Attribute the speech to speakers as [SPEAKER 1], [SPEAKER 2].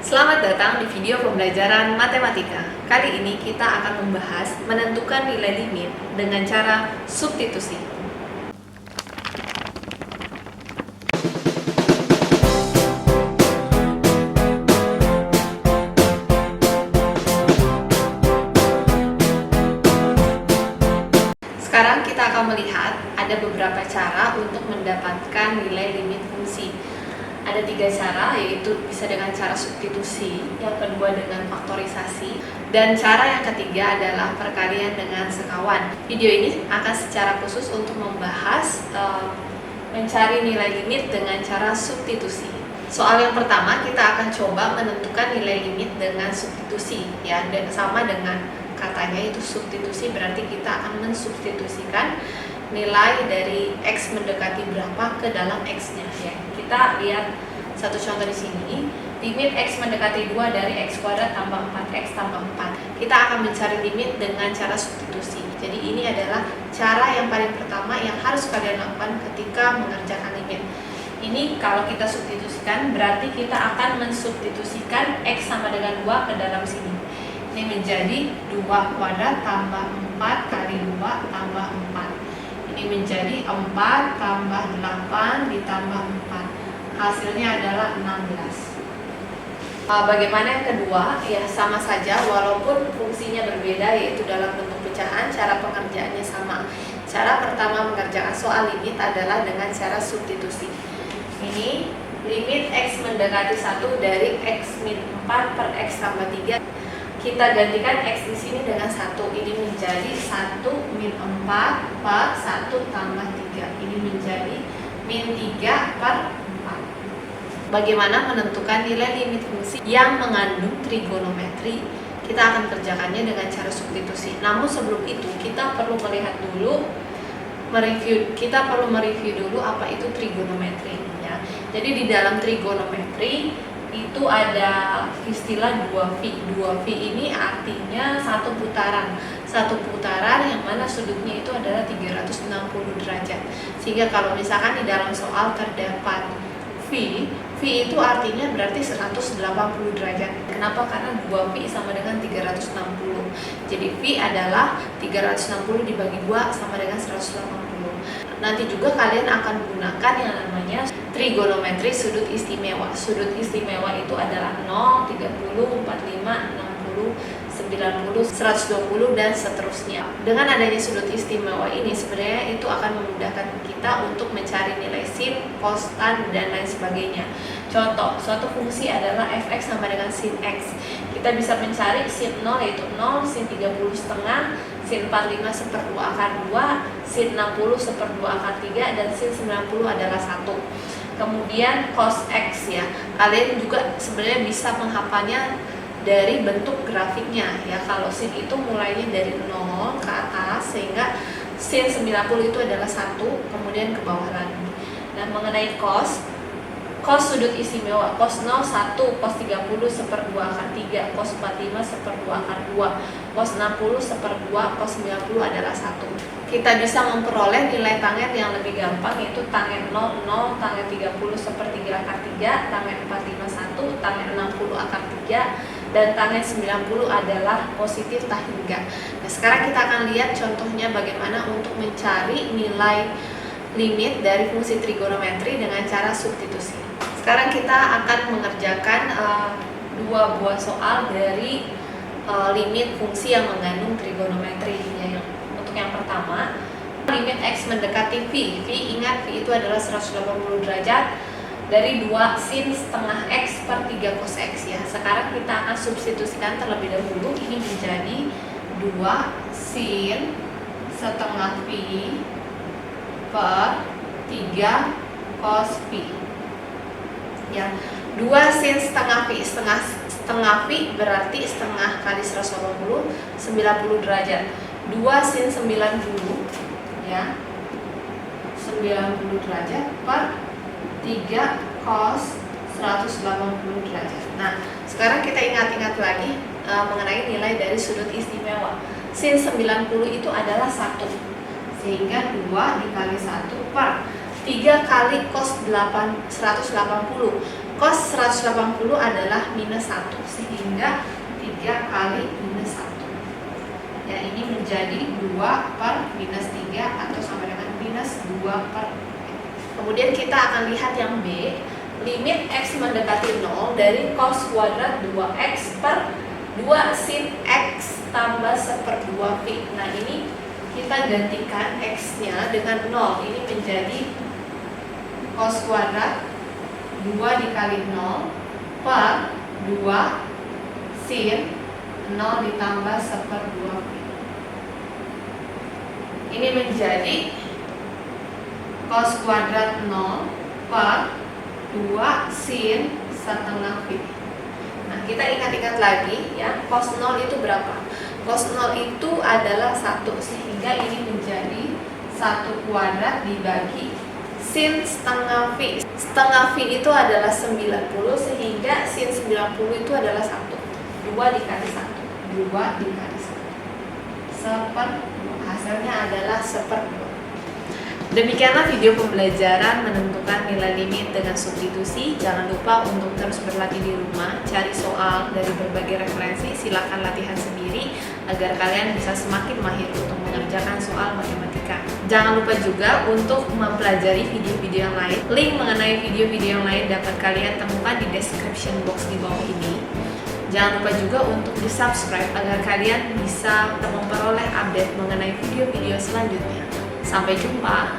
[SPEAKER 1] Selamat datang di video pembelajaran matematika. Kali ini kita akan membahas menentukan nilai limit dengan cara substitusi. Sekarang kita akan melihat ada beberapa cara untuk mendapatkan nilai limit fungsi. Ada 3 cara, yaitu bisa dengan cara substitusi, yang kedua dengan faktorisasi, dan cara yang ketiga adalah perkalian dengan sekawan. Video ini akan secara khusus untuk membahas mencari nilai limit dengan cara substitusi. Soal yang pertama kita akan coba menentukan nilai limit dengan substitusi, ya, dan sama dengan katanya itu substitusi, berarti kita akan mensubstitusikan nilai dari X mendekati berapa ke dalam X-nya, ya. Kita lihat satu contoh di sini, limit X mendekati 2 dari X kuadrat tambah 4X tambah 4. Kita akan mencari limit dengan cara substitusi. Jadi ini adalah cara yang paling pertama yang harus kalian lakukan ketika mengerjakan limit. Ini kalau kita substitusikan, berarti kita akan mensubstitusikan X sama dengan 2 ke dalam sini. Ini menjadi 2 kuadrat tambah 4 kali 2 tambah 4. Ini menjadi 4 tambah 8 ditambah 4. Hasilnya adalah 16. Bagaimana yang kedua? Ya sama saja, walaupun fungsinya berbeda, yaitu dalam bentuk pecahan, cara pengerjaannya sama. Cara pertama mengerjakan soal limit adalah dengan cara substitusi. Ini limit X mendekati 1 dari X min 4 per X tambah 3. Kita gantikan X di sini dengan 1. Ini menjadi 1 min 4 per 1 tambah 3. Ini menjadi min 3 per 4. Bagaimana menentukan nilai limit fungsi yang mengandung trigonometri? Kita akan kerjakannya dengan cara substitusi. Namun sebelum itu kita perlu melihat dulu, mereview dulu apa itu trigonometri, ya. Jadi di dalam trigonometri itu ada istilah 2V. 2V ini artinya satu putaran. Satu putaran yang mana sudutnya itu adalah 360 derajat. Sehingga kalau misalkan di dalam soal terdapat V itu artinya berarti 180 derajat. Kenapa? Karena 2V sama dengan 360. Jadi V adalah 360 dibagi 2 sama dengan 180. Nanti juga kalian akan gunakan yang namanya trigonometri sudut istimewa. Sudut istimewa itu adalah 0, 30, 45, 60, 90, 120 dan seterusnya. Dengan adanya sudut istimewa ini sebenarnya itu akan memudahkan kita untuk mencari nilai sin, cos, tan, dan lain sebagainya. Contoh, suatu fungsi adalah fx sama dengan sin x. Kita bisa mencari sin 0 yaitu 0, sin 30 setengah, sin 45 seper 2 akar 2, sin 60 seper 2 akar 3, dan sin 90 adalah 1. Kemudian cos x, ya. Kalian juga sebenarnya bisa menghafalnya dari bentuk grafiknya, ya. Kalau sin itu mulainya dari 0 ke atas sehingga sin 90 itu adalah 1, kemudian ke bawah lagi. Nah, mengenai cos sudut istimewa, cos 0 1, cos 30 seper 2 akar 3, cos 45 seper 2 akar 2, cos 60 seper 2, cos 90 adalah 1. Kita bisa memperoleh nilai tangen yang lebih gampang, yaitu tangen 0, 0, tangen 30 seper 3 akar 3, tangen 45 1, tangen 60 akar 3, dan tangen 90 adalah positif tah hingga. Nah, sekarang kita akan lihat contohnya bagaimana untuk mencari nilai limit dari fungsi trigonometri dengan cara substitusi. Sekarang kita akan mengerjakan 2 buah soal dari limit fungsi yang mengandung trigonometri, ya. Untuk yang pertama, limit X mendekati V. Ingat, V itu adalah 180 derajat dari 2 sin setengah X per 3 cos X, ya. Sekarang kita akan substitusikan terlebih dahulu. Ini menjadi 2 sin setengah V per 3 cos V, ya. 2 sin setengah V, setengah V berarti setengah kali 180, 90 derajat. 2 sin 90, ya, 90 derajat per 3 cos 180 derajat. Nah, sekarang kita ingat-ingat lagi mengenai nilai dari sudut istimewa. Sin 90 itu adalah 1, sehingga 2 dikali 1 per 3 kali cos 180. Cos 180 adalah minus 1, sehingga 3 kali minus 1. Ya, ini menjadi 2 per minus 3 atau sama dengan minus 2 per. Kemudian kita akan lihat yang B, limit X mendekati 0 dari cos kuadrat 2X per 2 sin X tambah 1/2 V. Nah, ini kita gantikan X-nya dengan 0. Ini menjadi cos kuadrat 2 dikali 0 per 2 sin 0 ditambah 1/2 V. Ini menjadi cos kuadrat 0 per 2 sin 1/2 V. Nah, kita ingat-ingat lagi ya, cos 0 itu berapa? Cos 0 itu adalah 1, sehingga ini menjadi 1 kuadrat dibagi sin setengah V. Setengah V itu adalah 90, sehingga sin 90 itu adalah 1. 2 dikali 1. 2 dikali 1. 1/2. Hasilnya adalah 1/2. Demikianlah video pembelajaran menentukan nilai limit dengan substitusi. Jangan lupa untuk terus berlatih di rumah, cari soal dari berbagai referensi, silakan latihan sendiri agar kalian bisa semakin mahir untuk mengerjakan soal matematika. Jangan lupa juga untuk mempelajari video-video yang lain. Link mengenai video-video yang lain dapat kalian temukan di description box di bawah ini. Jangan lupa juga untuk di-subscribe agar kalian bisa memperoleh update mengenai video-video selanjutnya. Sampai jumpa.